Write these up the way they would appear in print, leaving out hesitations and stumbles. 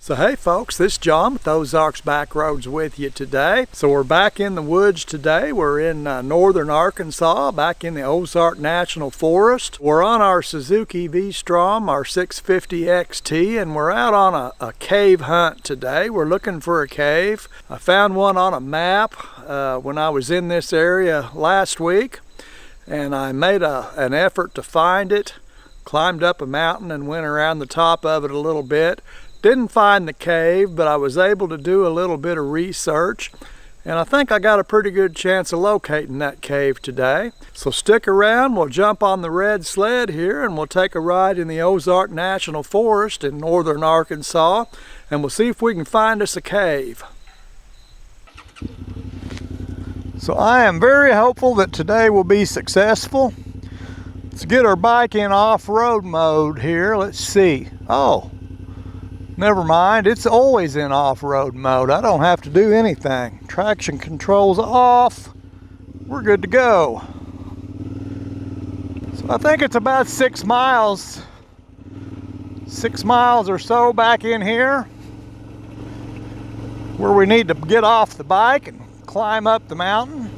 So hey folks, this is John with Ozarks Backroads with you today. So we're back in the woods today. We're in northern Arkansas, back in the Ozark National Forest. We're on our Suzuki V-Strom, our 650XT, and we're out on a cave hunt today. We're looking for a cave. I found one on a map when I was in this area last week, and I made an effort to find it. Climbed up a mountain and went around the top of it a little bit. Didn't find the cave, but I was able to do a little bit of research, and I think I got a pretty good chance of locating that cave today. So stick around, we'll jump on the red sled here and we'll take a ride in the Ozark National Forest in northern Arkansas, and we'll see if we can find us a cave. So I am very hopeful that today will be successful. Let's get our bike in off-road mode here. Let's see. Oh, never mind, it's always in off-road mode. I don't have to do anything. Traction control's off. We're good to go. So I think it's about 6 miles. 6 miles or so back in here, where we need to get off the bike and climb up the mountain.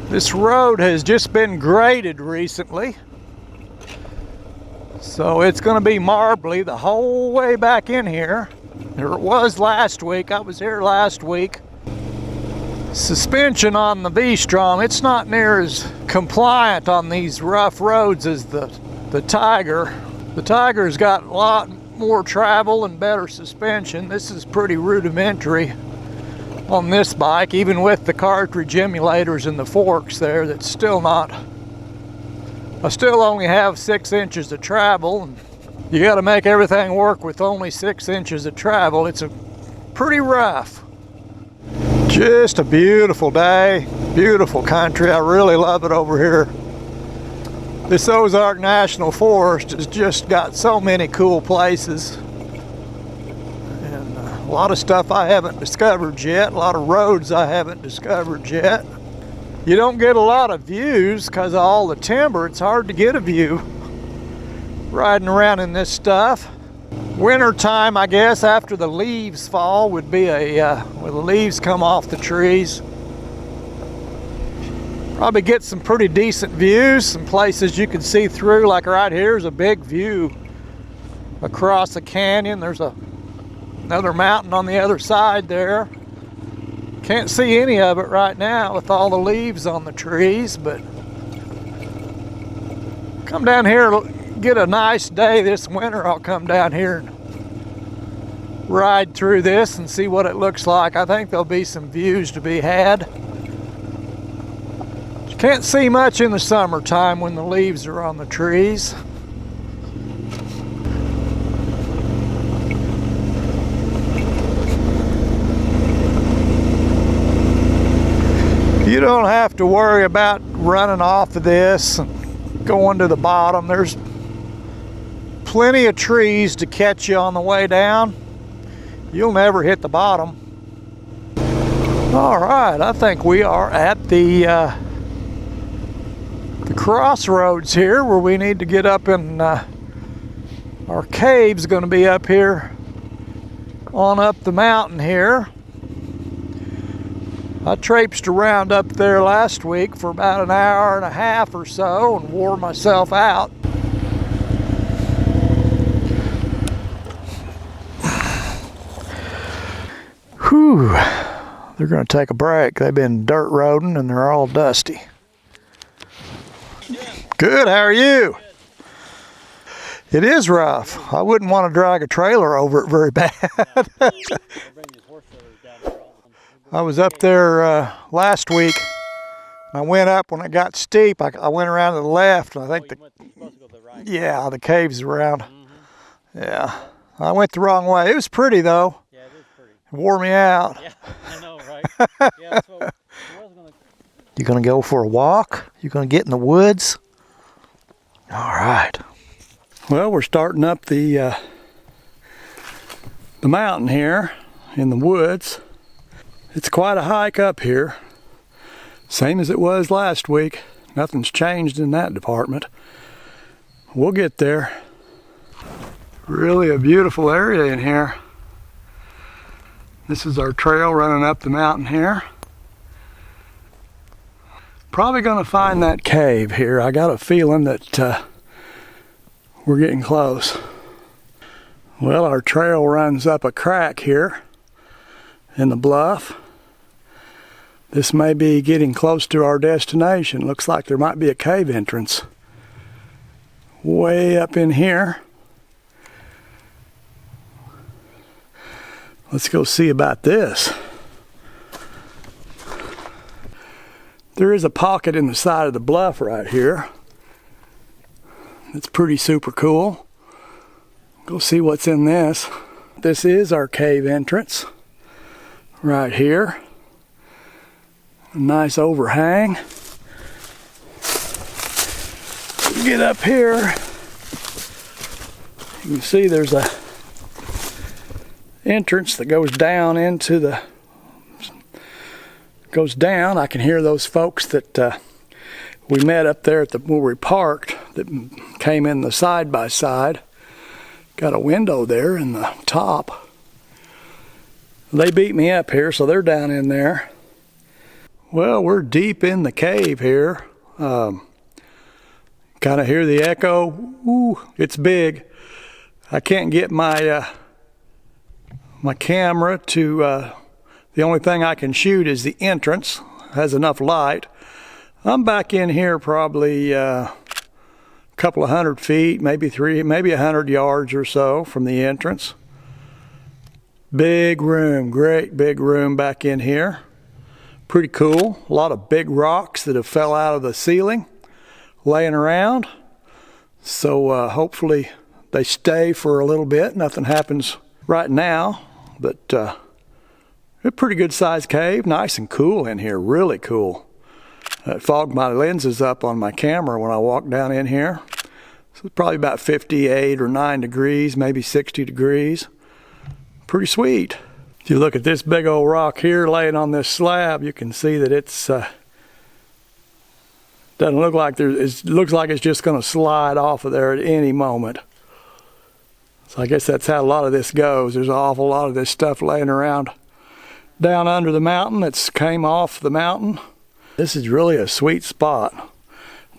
This road has just been graded recently, so it's going to be marbly the whole way back in here. Or it was last week. I was here last week. Suspension on the V-Strom, it's not near as compliant on these rough roads as the Tiger. The Tiger's got a lot more travel and better suspension. This is pretty rudimentary on this bike, even with the cartridge emulators and the forks there. That's still not. I still only have 6 inches of travel, and you got to make everything work with only 6 inches of travel. It's a pretty rough. Just a beautiful day, beautiful country. I really love it over here. This Ozark National Forest has just got so many cool places. A lot of stuff I haven't discovered yet, a lot of roads I haven't discovered yet. You don't get a lot of views because of all the timber. It's hard to get a view riding around in this stuff. Winter time, I guess, after the leaves fall would be when the leaves come off the trees. Probably get some pretty decent views, some places you can see through. Like right here's a big view across a canyon. There's another mountain on the other side there. Can't see any of it right now with all the leaves on the trees, but come down here, get a nice day this winter. I'll come down here and ride through this and see what it looks like. I think there'll be some views to be had. You can't see much in the summertime when the leaves are on the trees. You don't have to worry about running off of this and going to the bottom. There's plenty of trees to catch you on the way down. You'll never hit the bottom. All right, I think we are at the crossroads here where we need to get up in. Our cave's going to be up here on up the mountain here. I traipsed around up there last week for about an hour and a half or so and wore myself out. Whew, they're going to take a break. They've been dirt roading and they're all dusty. Good, how are you? It is rough. I wouldn't want to drag a trailer over it very bad. I was up there last week. I went up when it got steep. I went around to the left. And I think the cave's around. Yeah, I went the wrong way. It was pretty though. Yeah, it is pretty. It wore me out. Yeah, I know, right? Yeah, that's what You gonna go for a walk? You gonna get in the woods? All right. Well, we're starting up the mountain here in the woods. It's quite a hike up here, same as it was last week. Nothing's changed in that department. We'll get there. Really a beautiful area in here. This is our trail running up the mountain here. Probably gonna find that cave here. I got a feeling that we're getting close. Well, our trail runs up a crack here in the bluff. This may be getting close to our destination. Looks like there might be a cave entrance way up in here. Let's go see about this. There is a pocket in the side of the bluff right here. It's pretty super cool. Go see what's in this. This is our cave entrance right here. A nice overhang. Get up here. You can see there's a entrance that goes down into the down. I can hear those folks that we met up there at where we parked that came in the side by side. Got a window there in the top. They beat me up here, so they're down in there. Well, we're deep in the cave here. Kind of hear the echo. Ooh, it's big. I can't get my my camera to. The only thing I can shoot is the entrance. Has enough light. I'm back in here probably a couple of 100 feet, maybe 100 yards or so from the entrance. Big room, great big room back in here. Pretty cool. A lot of big rocks that have fell out of the ceiling laying around. So hopefully they stay for a little bit. Nothing happens right now, but a pretty good sized cave. Nice and cool in here, really cool. It fogged my lenses up on my camera when I walked down in here. So it's probably about 58 or 9 degrees, maybe 60 degrees. Pretty sweet. If you look at this big old rock here laying on this slab, you can see that it's doesn't look like it looks like it's just going to slide off of there at any moment. So I guess that's how a lot of this goes. There's an awful lot of this stuff laying around down under the mountain that's came off the mountain. This is really a sweet spot.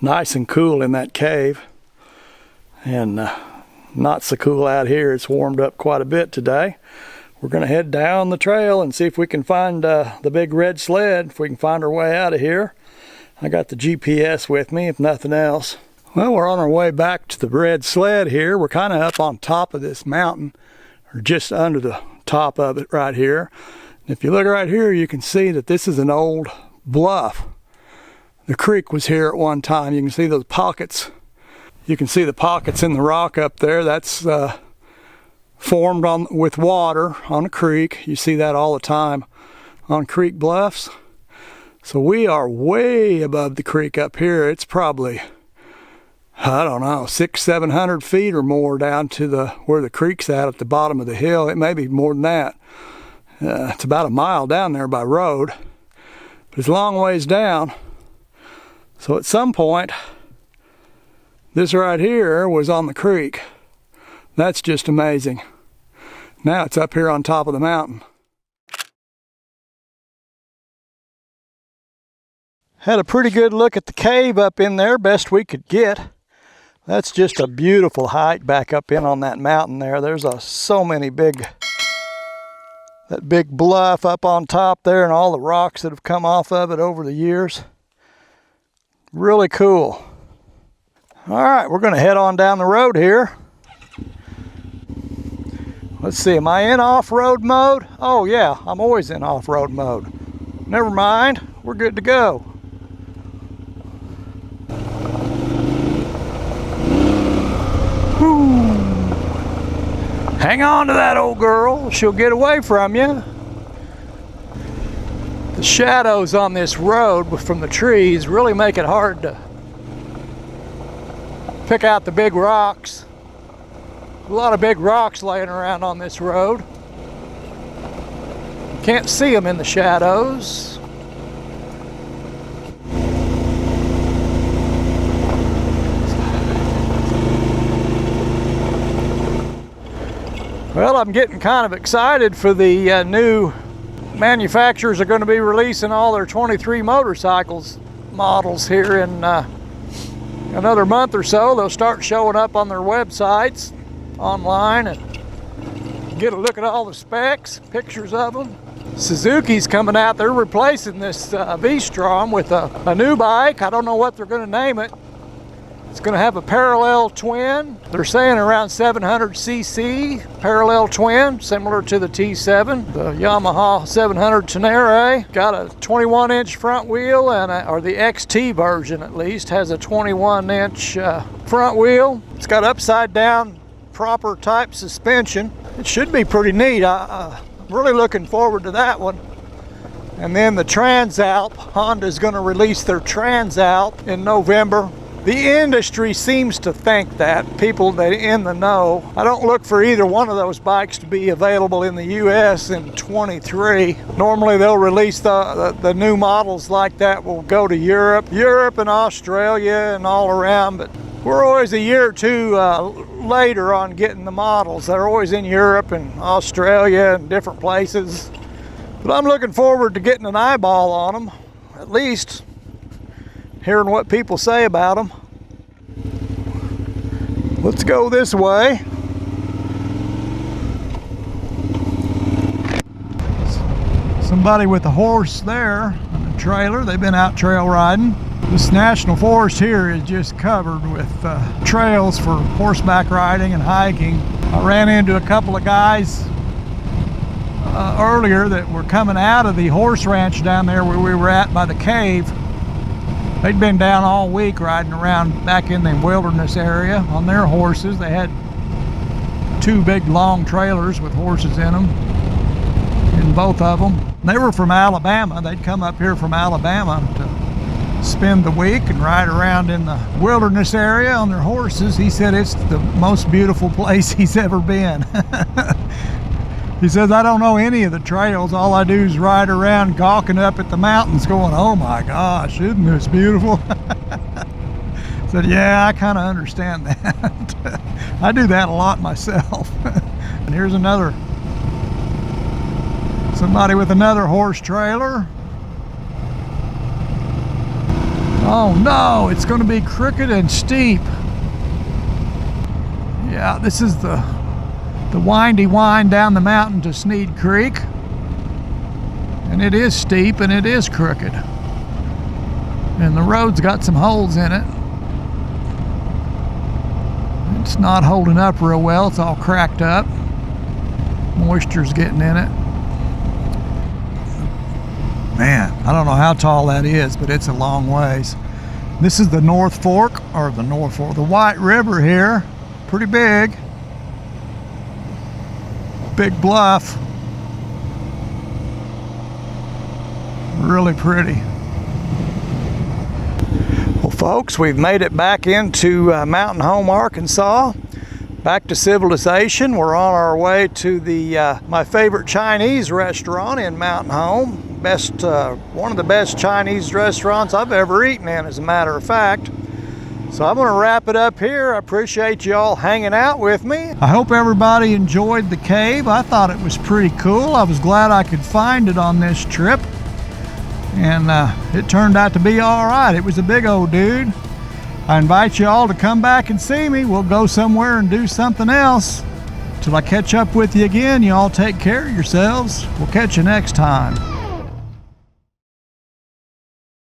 Nice and cool in that cave. And not so cool out here. It's warmed up quite a bit today. We're going to head down the trail and see if we can find the big red sled, if we can find our way out of here. I got the GPS with me, if nothing else. Well, we're on our way back to the red sled here. We're kind of up on top of this mountain, or just under the top of it right here. If you look right here, you can see that this is an old bluff. The creek was here at one time. You can see those pockets. You can see the pockets in the rock up there. That's formed with water on a creek. You see that all the time on creek bluffs. So we are way above the creek up here. It's probably, I don't know, 600-700 feet or more down to where the creek's at the bottom of the hill. It may be more than that. It's about a mile down there by road, but it's a long ways down. So at some point, this right here was on the creek. That's just amazing. Now it's up here on top of the mountain. Had a pretty good look at the cave up in there, best we could get. That's just a beautiful height back up in on that mountain there. There's so many that big bluff up on top there and all the rocks that have come off of it over the years. Really cool. All right, we're gonna head on down the road here. Let's see, am I in off-road mode? Oh yeah, I'm always in off-road mode. Never mind, we're good to go. Woo. Hang on to that old girl, she'll get away from you. The shadows on this road from the trees really make it hard to pick out the big rocks. A lot of big rocks laying around on this road. Can't see them in the shadows. Well, I'm getting kind of excited for the new manufacturers are going to be releasing all their 23 motorcycles models here in another month or so. They'll start showing up on their websites online and get a look at all the specs, pictures of them. Suzuki's coming out. They're replacing this V-Strom with a new bike. I don't know what they're going to name it. It's going to have a parallel twin. They're saying around 700cc parallel twin, similar to the T7, the Yamaha 700 Tenere. Got a 21-inch front wheel, or the XT version at least, has a 21-inch front wheel. It's got upside down proper type suspension. It should be pretty neat. I'm really looking forward to that one. And then the Transalp, Honda's going to release their Transalp in November. The industry seems to think that, people that in the know. I don't look for either one of those bikes to be available in the US in 23. Normally they'll release the new models like that will go to Europe and Australia and all around, but we're always a year or two later on getting the models. They're always in Europe and Australia and different places. But I'm looking forward to getting an eyeball on them, at least hearing what people say about them. Let's go this way. Somebody with a horse there and a trailer. They've been out trail riding. This national forest here is just covered with trails for horseback riding and hiking. I ran into a couple of guys earlier that were coming out of the horse ranch down there where we were at by the cave. They'd been down all week riding around back in the wilderness area on their horses. They had two big long trailers with horses in them, in both of them. They were from Alabama. They'd come up here from Alabama to spend the week and ride around in the wilderness area on their horses. He said it's the most beautiful place he's ever been. He says, I don't know any of the trails. All I do is ride around gawking up at the mountains going, oh my gosh, isn't this beautiful? I said, yeah, I kind of understand that. I do that a lot myself. And here's somebody with another horse trailer. Oh no, it's going to be crooked and steep. Yeah, this is the windy wind down the mountain to Sneed Creek, and it is steep and it is crooked, and the road's got some holes in it. It's not holding up real well. It's all cracked up. Moisture's getting in it. Man, I don't know how tall that is, but it's a long ways. This is the North Fork, the White River here. Pretty big. Big bluff. Really pretty. Well, folks, we've made it back into Mountain Home, Arkansas. Back to civilization. We're on our way to the my favorite Chinese restaurant in Mountain Home. One of the best Chinese restaurants I've ever eaten in, as a matter of fact. So I'm going to wrap it up here. I appreciate you all hanging out with me. I hope everybody enjoyed the cave. I thought it was pretty cool. I was glad I could find it on this trip. And it turned out to be all right. It was a big old dude. I invite you all to come back and see me. We'll go somewhere and do something else. Till I catch up with you again, you all take care of yourselves. We'll catch you next time.